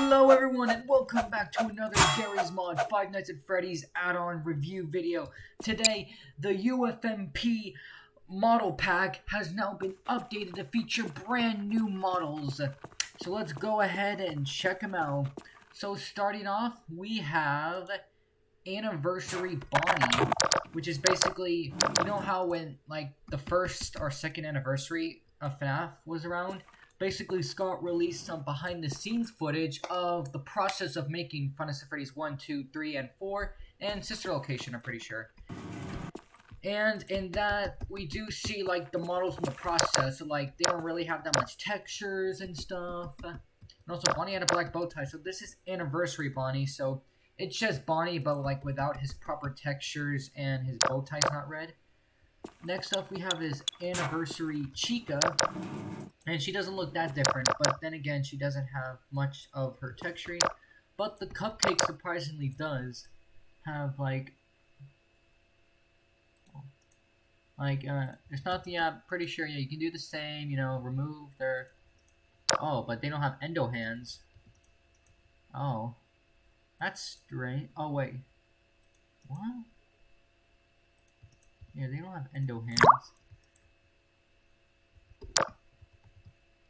Hello everyone and welcome back to another Gary's Mod Five Nights at Freddy's add-on review video. Today, the UFMP model pack has now been updated to feature brand new models. So let's go ahead and check them out. So starting off, we have Anniversary Bonnie, which is basically, you know how when like the first or second anniversary of FNAF was around? Basically, Scott released some behind-the-scenes footage of the process of making Five Nights at Freddy's 1, 2, 3, and 4, and Sister Location, I'm pretty sure. And in that, we do see, like, the models in the process, so, like, they don't really have that much textures and stuff. And also, Bonnie had a black bow tie, so this is Anniversary Bonnie, so it's just Bonnie, but, like, without his proper textures, and his bow tie's not red. Next up, we have his Anniversary Chica, and she doesn't look that different, but then again, she doesn't have much of her texturing, but the cupcake surprisingly does have, there's nothing, I'm pretty sure, yeah, you can do the same, you know, remove their, oh, but they don't have endo hands. Oh, that's strange. Oh, wait, what? Yeah, they don't have endo hands.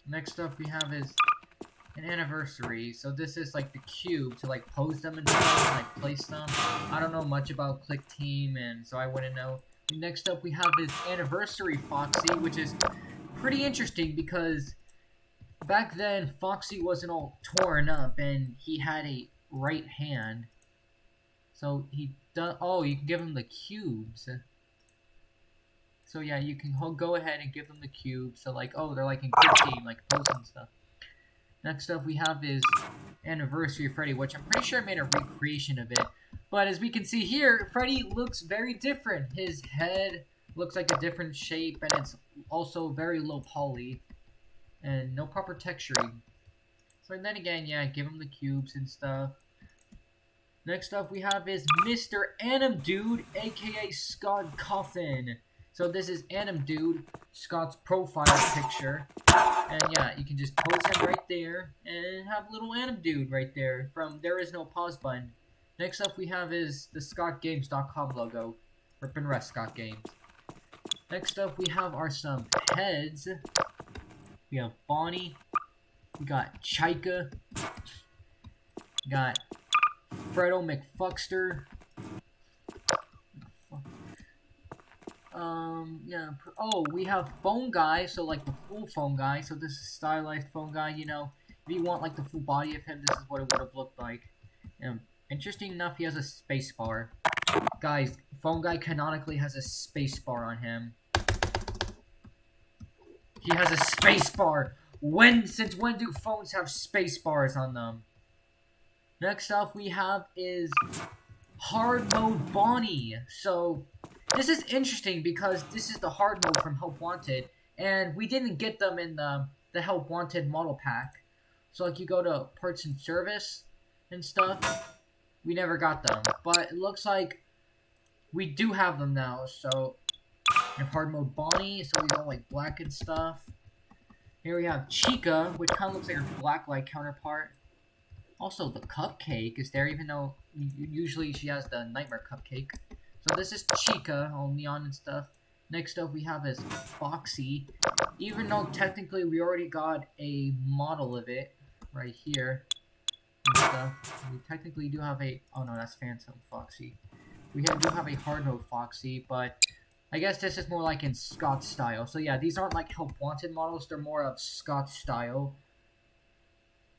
Next up we have is an anniversary. So this is like the cube to like pose them and stuff, like place them. I don't know much about Click Team, and so I wouldn't know. Next up we have this anniversary Foxy, which is pretty interesting because back then Foxy wasn't all torn up and he had a right hand. So he does. Oh, you can give him the cubes. So yeah, you can go ahead and give them the cube. So like, oh, they're like in Quick Team, like pose and stuff. Next up we have is Anniversary Freddy, which I'm pretty sure I made a recreation of it. But as we can see here, Freddy looks very different. His head looks like a different shape, and it's also very low poly. And no proper texturing. So then again, yeah, give him the cubes and stuff. Next up we have is Mr. Anim Dude, aka Scott Coffin. So this is Anim Dude, Scott's profile picture, and yeah, you can just pose him right there, and have little Anim Dude right there, from There Is No Pause Button. Next up we have is the ScottGames.com logo, Rip and Rest Scott Games. Next up we have some heads. We have Bonnie, we got Chica, we got Fredo McFuckster, yeah, oh, we have Phone Guy, so like the full Phone Guy, so this is stylized Phone Guy, you know, if you want like the full body of him, this is what it would have looked like. Interesting enough, he has a space bar. Guys, Phone Guy canonically has a space bar on him. He has a space bar! Since when do phones have space bars on them? Next up we have is Hard Mode Bonnie, so this is interesting because this is the hard mode from Help Wanted, and we didn't get them in the Help Wanted model pack. So like you go to parts and service and stuff, we never got them. But it looks like we do have them now, so we have hard mode Bonnie, so we go like black and stuff. Here we have Chica, which kind of looks like her black-like counterpart. Also, the cupcake is there, even though usually she has the Nightmare Cupcake. So this is Chica, all neon and stuff. Next up we have is Foxy. Even though technically we already got a model of it right here and stuff. We technically do have a... Oh no, that's Phantom Foxy. We do have a hard mode Foxy, but I guess this is more like in Scott style. So yeah, these aren't like Help Wanted models, they're more of Scott style.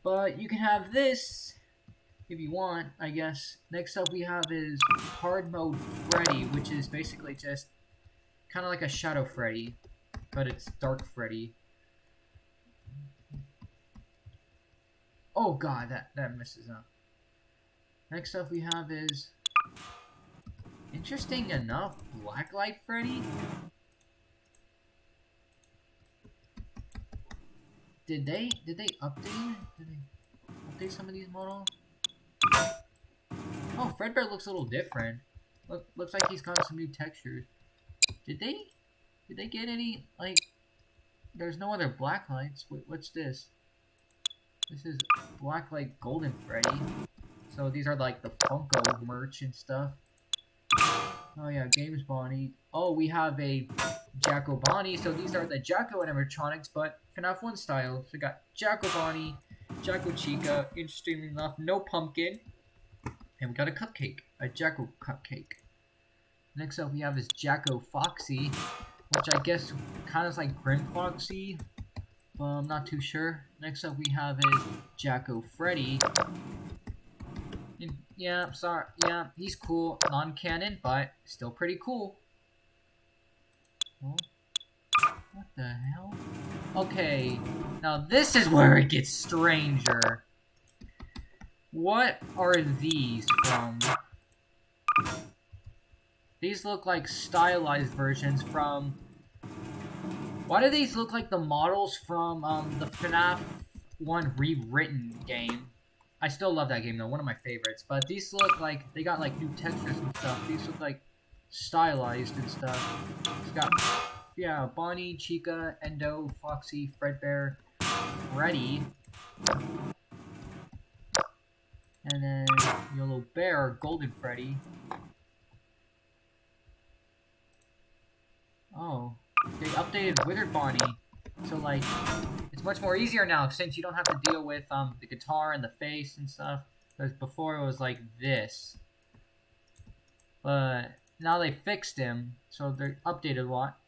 But you can have this if you want, I guess. Next up we have is Hard Mode Freddy, which is basically just kind of like a Shadow Freddy, but it's Dark Freddy. Oh god, that messes up. Next up we have is, interesting enough, Blacklight Freddy. Did they update? Did they update some of these models? Oh, Fredbear looks a little different. Looks like he's got some new textures. Did they get any, like, there's no other black lights. Wait, what's this? This is Black Light Golden Freddy. So these are like the Funko merch and stuff. Oh yeah, Games Bonnie. Oh, we have a Jacko Bonnie. So these are the Jacko animatronics, but FNAF 1 style. So we got Jacko Bonnie, Jacko Chica. Interestingly enough, no pumpkin. And we got a cupcake, a Jacko cupcake. Next up we have is Jacko Foxy, which I guess kind of like Grim Foxy. But I'm not too sure. Next up we have is Jacko Freddy. And yeah, sorry. Yeah, he's cool. Non-canon, but still pretty cool. Oh, what the hell? Okay, now this is where it gets stranger. What are these from? These look like stylized versions from... Why do these look like the models from the FNAF 1 rewritten game? I still love that game though, one of my favorites. But these look like they got like new textures and stuff. These look like stylized and stuff. It's got, yeah, Bonnie, Chica, Endo, Foxy, Fredbear, Freddy. And then Yellow Bear, Golden Freddy. Oh, they updated Withered Bonnie. So like, it's much more easier now since you don't have to deal with the guitar and the face and stuff. Because before it was like this. But now they fixed him, so they're updated a lot.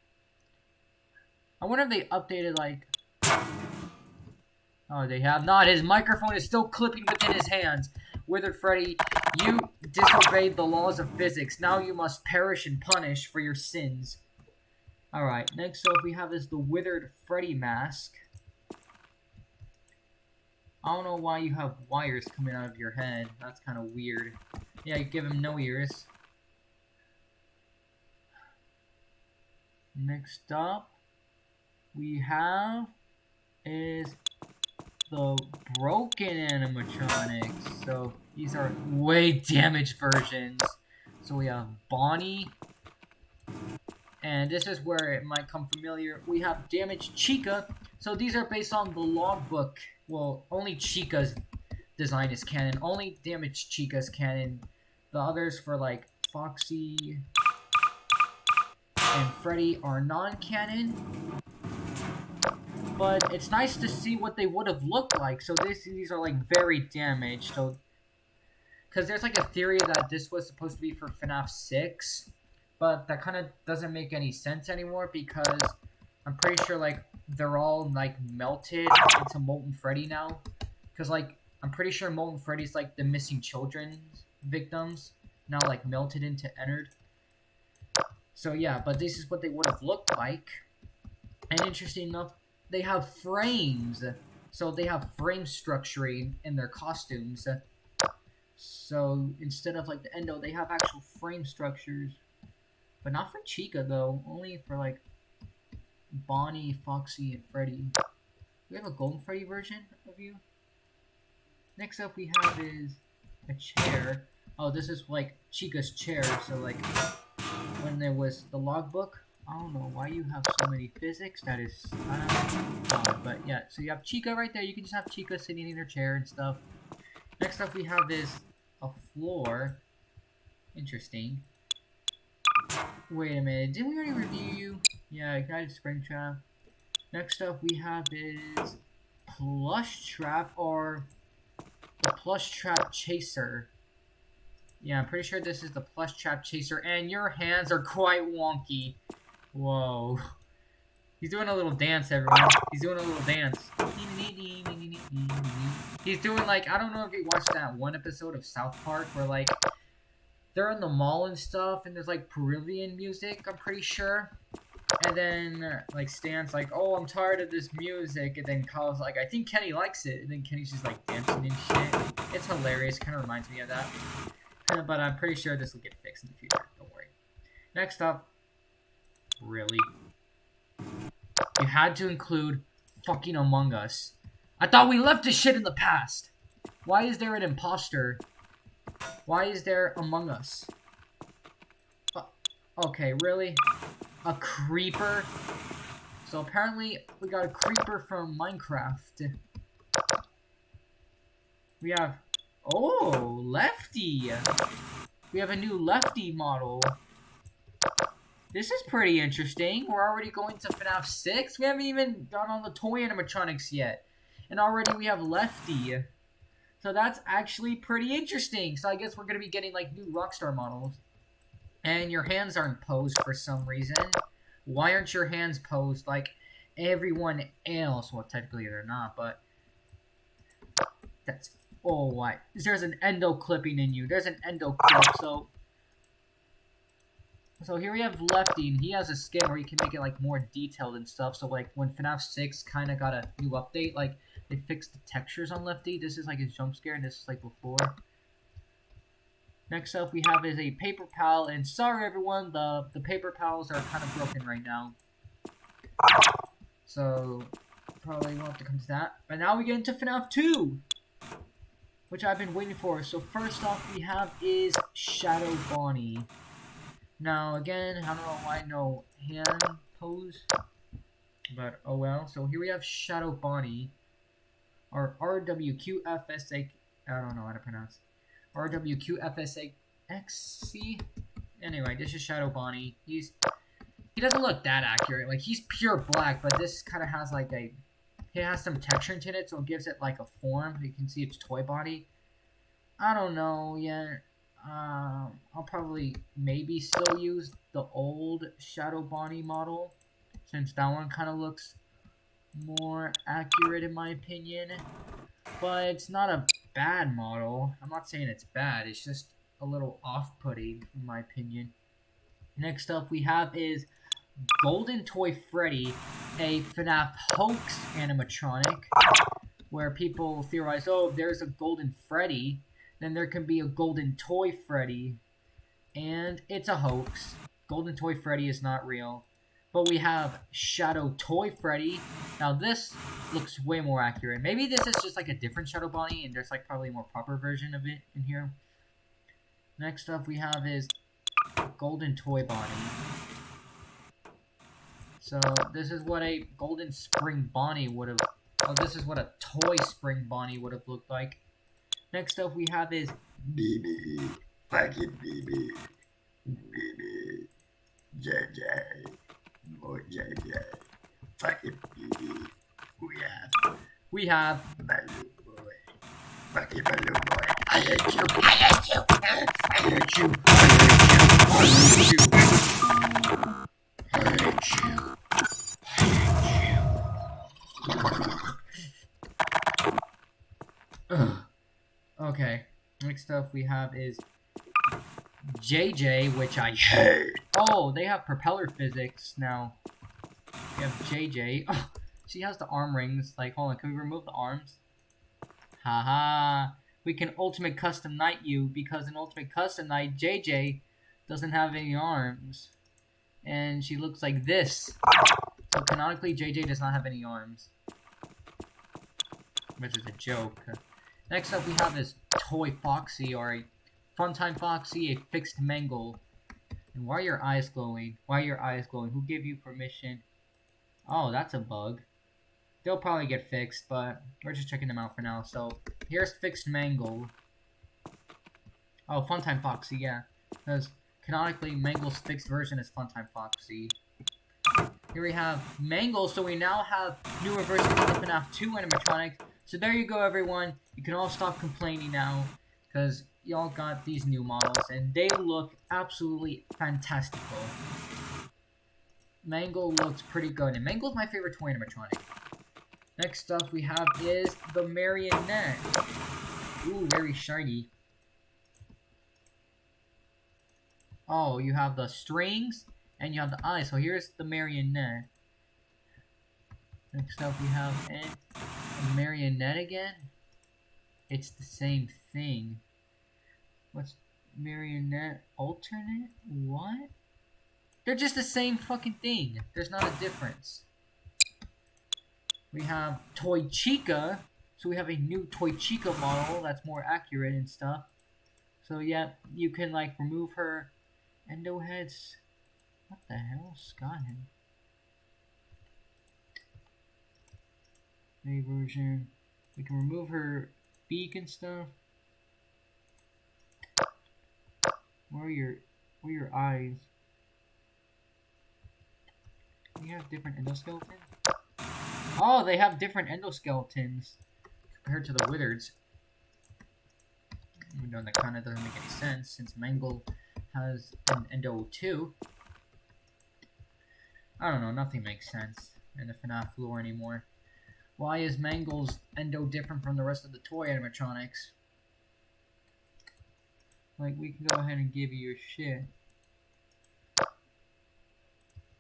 I wonder if they updated like... Oh, they have not. His microphone is still clipping within his hands. Withered Freddy, you disobeyed the laws of physics. Now you must perish and punish for your sins. Alright, next up we have is the Withered Freddy mask. I don't know why you have wires coming out of your head. That's kind of weird. Yeah, you give him no ears. Next up, we have is the broken animatronics. So these are way damaged versions. So we have Bonnie. And this is where it might come familiar. We have Damaged Chica. So these are based on the Logbook. Well, only Chica's design is canon. Only Damaged Chica's canon. The others for like Foxy and Freddy are non-canon. But it's nice to see what they would have looked like. So these are like very damaged. So, because there's like a theory that this was supposed to be for FNAF 6. But that kind of doesn't make any sense anymore because I'm pretty sure like they're all like melted into Molten Freddy now. Because like I'm pretty sure Molten Freddy's like the missing children victims now like melted into Ennard. So yeah, but this is what they would have looked like. And interesting enough, they have frames. So they have frame structuring in their costumes. So instead of like the Endo, they have actual frame structures. But not for Chica, though. Only for, like, Bonnie, Foxy, and Freddy. We have a Golden Freddy version of you. Next up we have is a chair. Oh, this is, like, Chica's chair. So, like, when there was the Logbook. I don't know why you have so many physics. That is odd. But, yeah. So, you have Chica right there. You can just have Chica sitting in her chair and stuff. Next up we have is a floor. Interesting. Wait a minute, didn't we already review you? Yeah, Ignited Springtrap. Next up we have is Plush Trap or the Plush Trap Chaser. Yeah, I'm pretty sure this is the Plush Trap Chaser, and your hands are quite wonky. Whoa. He's doing a little dance, everyone. He's doing a little dance. He's doing like, I don't know if you watched that one episode of South Park where like they're in the mall and stuff, and there's like Peruvian music, I'm pretty sure. And then like Stan's like, oh, I'm tired of this music. And then Kyle's like, I think Kenny likes it. And then Kenny's just like dancing and shit. It's hilarious. Kind of reminds me of that. But I'm pretty sure this will get fixed in the future. Don't worry. Next up. Really? You had to include fucking Among Us. I thought we left this shit in the past. Why is there an imposter? Why is there Among Us? Okay, really? A creeper? So apparently we got a creeper from Minecraft. We have, oh, Lefty. We have a new Lefty model. This is pretty interesting. We're already going to FNAF 6. We haven't even done all the toy animatronics yet. And already we have Lefty. So that's actually pretty interesting. So I guess we're going to be getting like new Rockstar models. And your hands aren't posed for some reason. Why aren't your hands posed like everyone else? Well, technically they're not, but that's... Oh, why? There's an endo clipping in you. There's an endo clip, So here we have Lefty, and he has a skin where you can make it like more detailed and stuff. So like when FNAF 6 kind of got a new update, like they fixed the textures on Lefty. This is like his jump scare, and this is like before. Next up we have is a paper pal, and sorry everyone, the paper pals are kind of broken right now. So probably won't have to come to that. But now we get into FNAF 2, which I've been waiting for. So first off we have is Shadow Bonnie. Now again, I don't know why no hand pose, but oh well. So here we have Shadow Bonnie, or RWQFSA. I don't know how to pronounce RWQFSAXC. Anyway, this is Shadow Bonnie. He doesn't look that accurate. Like he's pure black, but this kind of has like it has some texture into it, so it gives it like a form. You can see its toy body. I don't know yet. I'll probably maybe still use the old Shadow Bonnie model, since that one kind of looks more accurate in my opinion. But it's not a bad model. I'm not saying it's bad, it's just a little off-putting in my opinion. Next up we have is Golden Toy Freddy, a FNAF hoax animatronic, where people theorize, oh, if there's a Golden Freddy, then there can be a Golden Toy Freddy, and it's a hoax. Golden Toy Freddy is not real. But we have Shadow Toy Freddy. Now this looks way more accurate. Maybe this is just like a different Shadow Bonnie, and there's like probably a more proper version of it in here. Next up we have is Golden Toy Bonnie. So this is what a Golden Spring Bonnie would have... Oh, this is what a Toy Spring Bonnie would have looked like. Next up we have is BB, fucking BB, BB, JJ, more JJ, fucking BB. We have Balloon Boy, fucking Balloon Boy. I hate you, I hate you, I hate you, I hate you, I hate you, I hate you, I hate you. Okay, next up we have is JJ, which I hate. Oh, they have propeller physics now. We have JJ. Oh, she has the arm rings. Like, hold on, can we remove the arms? Haha. We can Ultimate Custom Night you, because in Ultimate Custom Night, JJ doesn't have any arms. And she looks like this. So canonically, JJ does not have any arms. Which is a joke. Next up we have this Toy Foxy, or a Funtime Foxy, a fixed mangle. And why are your eyes glowing? Why are your eyes glowing? Who gave you permission? Oh, that's a bug. They'll probably get fixed, but we're just checking them out for now. So, here's fixed mangle. Oh, Funtime Foxy, yeah. Because canonically, Mangle's fixed version is Funtime Foxy. Here we have Mangle, so we now have newer versions of the FNAF 2 animatronics. So there you go, everyone. You can all stop complaining now, because y'all got these new models, and they look absolutely fantastical. Mangle looks pretty good, and Mangle's my favorite toy animatronic. Next up we have is the marionette. Ooh, very shiny. Oh, you have the strings, and you have the eyes. So here's the marionette. Next up we have a marionette again. It's the same thing. What's marionette alternate? What? They're just the same fucking thing. There's not a difference. We have Toy Chica. So we have a new Toy Chica model that's more accurate and stuff. So yeah, you can like remove her endo heads. What the hell? Got him. A version. We can remove her beak and stuff. Where are your eyes? They have different endoskeletons? Oh, they have different endoskeletons compared to the wizards. Even though that kind of doesn't make any sense since Mangle has an endo too. I don't know, nothing makes sense in the FNAF lore anymore. Why is Mangle's endo different from the rest of the toy animatronics? Like, we can go ahead and give you your shit.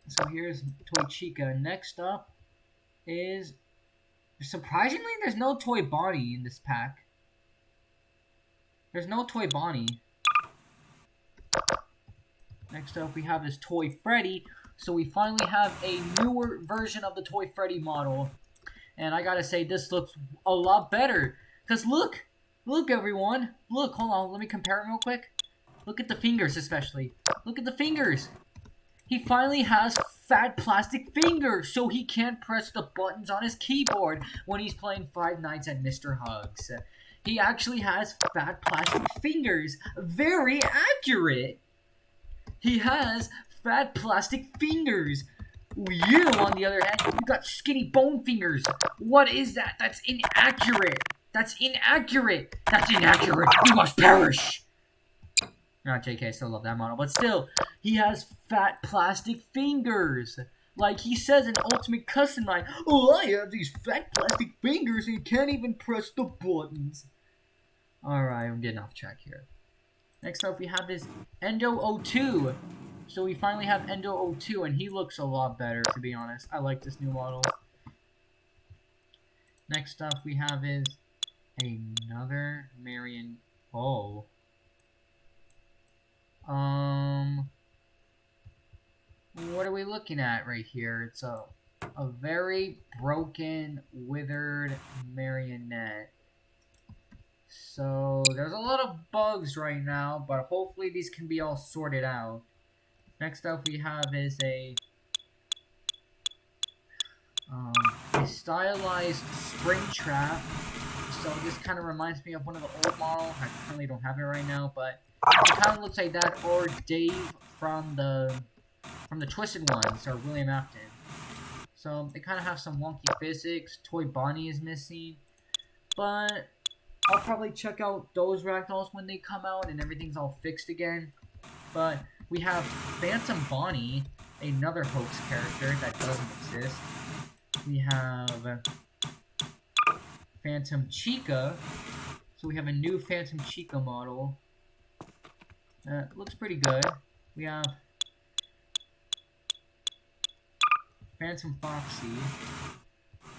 So here's Toy Chica. Next up is... Surprisingly, there's no Toy Bonnie in this pack. There's no Toy Bonnie. Next up, we have this Toy Freddy. So we finally have a newer version of the Toy Freddy model. And I gotta say, this looks a lot better. Because look! Look, everyone! Look, hold on, let me compare them real quick. Look at the fingers, especially. Look at the fingers! He finally has fat plastic fingers, so he can't press the buttons on his keyboard when he's playing Five Nights at Mr. Hugs. He actually has fat plastic fingers. Very accurate! He has fat plastic fingers. You, on the other hand, you got skinny bone fingers. What is that? That's inaccurate. That's inaccurate. That's inaccurate. You must perish. Not JK, I still love that model. But still, he has fat plastic fingers. Like he says in Ultimate Custom Night, oh, I have these fat plastic fingers and can't even press the buttons. Alright, I'm getting off track here. Next up, we have this Endo 02. So we finally have Endo 02, and he looks a lot better, to be honest. I like this new model. Next up, we have is another Marion. Oh. What are we looking at right here? It's a very broken, withered marionette. So there's a lot of bugs right now, but hopefully these can be all sorted out. Next up we have is a stylized spring trap. So this kind of reminds me of one of the old models. I currently don't have it right now, but it kind of looks like that, or Dave from the Twisted Ones, or William Afton. So they kind of have some wonky physics. Toy Bonnie is missing, but I'll probably check out those Ragdolls when they come out and everything's all fixed again. But we have Phantom Bonnie, another hoax character that doesn't exist. We have Phantom Chica. So we have a new Phantom Chica model. Looks pretty good. We have Phantom Foxy.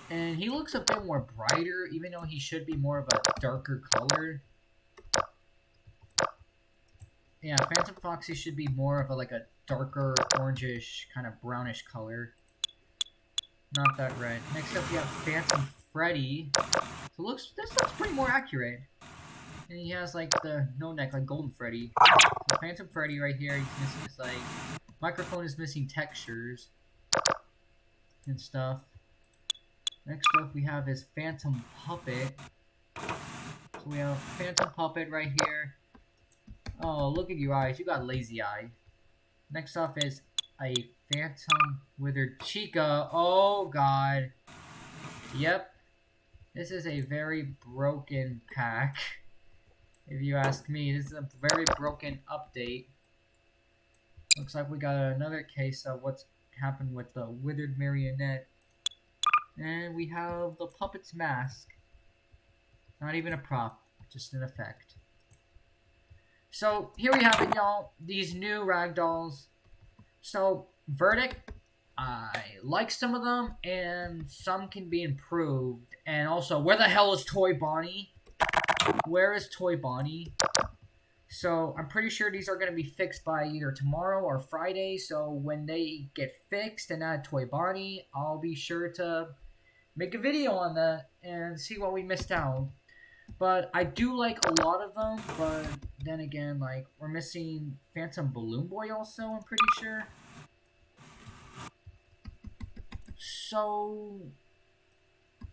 And he looks a bit more brighter, even though he should be more of a darker color. Yeah, Phantom Foxy should be more of a darker, orangish, kind of brownish color. Not that red. Next up, we have Phantom Freddy. So this looks pretty more accurate. And he has the no neck, like Golden Freddy. So Phantom Freddy right here, he's missing his microphone is missing textures and stuff. Next up, we have his Phantom Puppet. So we have Phantom Puppet right here. Oh, look at your eyes. You got lazy eye. Next up is a Phantom Withered Chica. Oh, God. Yep. This is a very broken pack. If you ask me, this is a very broken update. Looks like we got another case of what's happened with the Withered Marionette. And we have the puppet's mask. Not even a prop, just an effect. So, here we have it, y'all. These new Ragdolls. So, verdict, I like some of them, and some can be improved. And also, where the hell is Toy Bonnie? Where is Toy Bonnie? So, I'm pretty sure these are going to be fixed by either tomorrow or Friday. So, when they get fixed and add Toy Bonnie, I'll be sure to make a video on that and see what we missed out. But I do like a lot of them, but then again, we're missing Phantom Balloon Boy also, I'm pretty sure. So,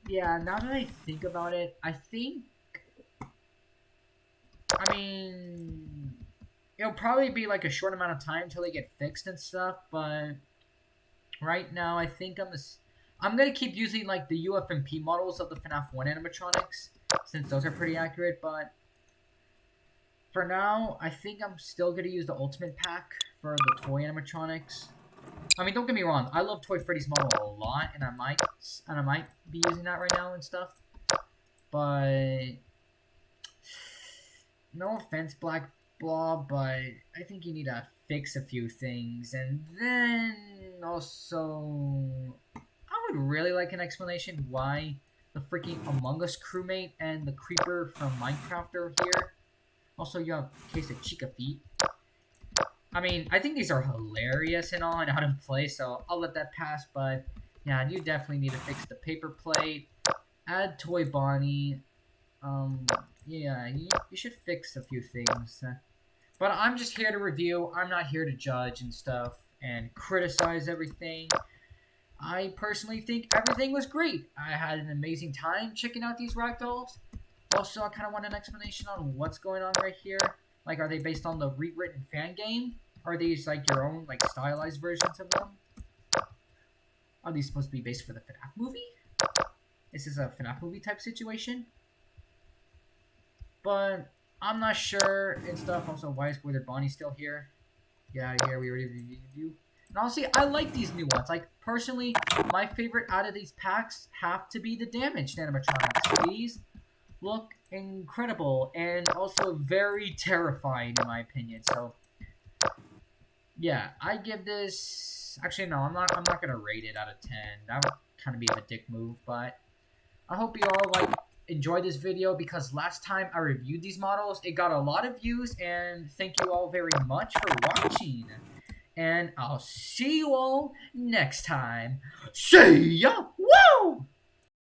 yeah, now that I think about it, I think I mean, it'll probably be like a short amount of time till they get fixed and stuff, but right now I think I'm gonna keep using like the UFMP models of the FNAF 1 animatronics, since those are pretty accurate, but for now, I think I'm still gonna use the Ultimate Pack for the toy animatronics. I mean, don't get me wrong, I love Toy Freddy's model a lot, and I might be using that right now and stuff. But no offense, Black Blob, but I think you need to fix a few things, and then also I would really like an explanation why the freaking Among Us crewmate and the creeper from Minecraft are here. Also, you have a case of Chica feet. I mean, I think these are hilarious and all and out of place, so I'll let that pass, but yeah, you definitely need to fix the paper plate, add Toy Bonnie, yeah, you should fix a few things. But I'm just here to review, I'm not here to judge and stuff, and criticize everything. I personally think everything was great. I had an amazing time checking out these Ragdolls. Also, I kind of want an explanation on what's going on right here. Like, are they based on the rewritten fan game? Are these, like, your own, like, stylized versions of them? Are these supposed to be based for the FNAF movie? Is this a FNAF movie type situation? But I'm not sure and stuff. Also, why is Withered Bonnie still here? Get out of here. We already reviewed you. And honestly, I like these new ones. Like, personally, my favorite out of these packs have to be the damaged animatronics. These look incredible and also very terrifying in my opinion. So yeah, I give this, actually no, I'm not gonna rate it out of 10. That would kind of be a dick move, but I hope you all like enjoyed this video, because last time I reviewed these models it got a lot of views, and thank you all very much for watching, and I'll see you all next time. See ya. Woo!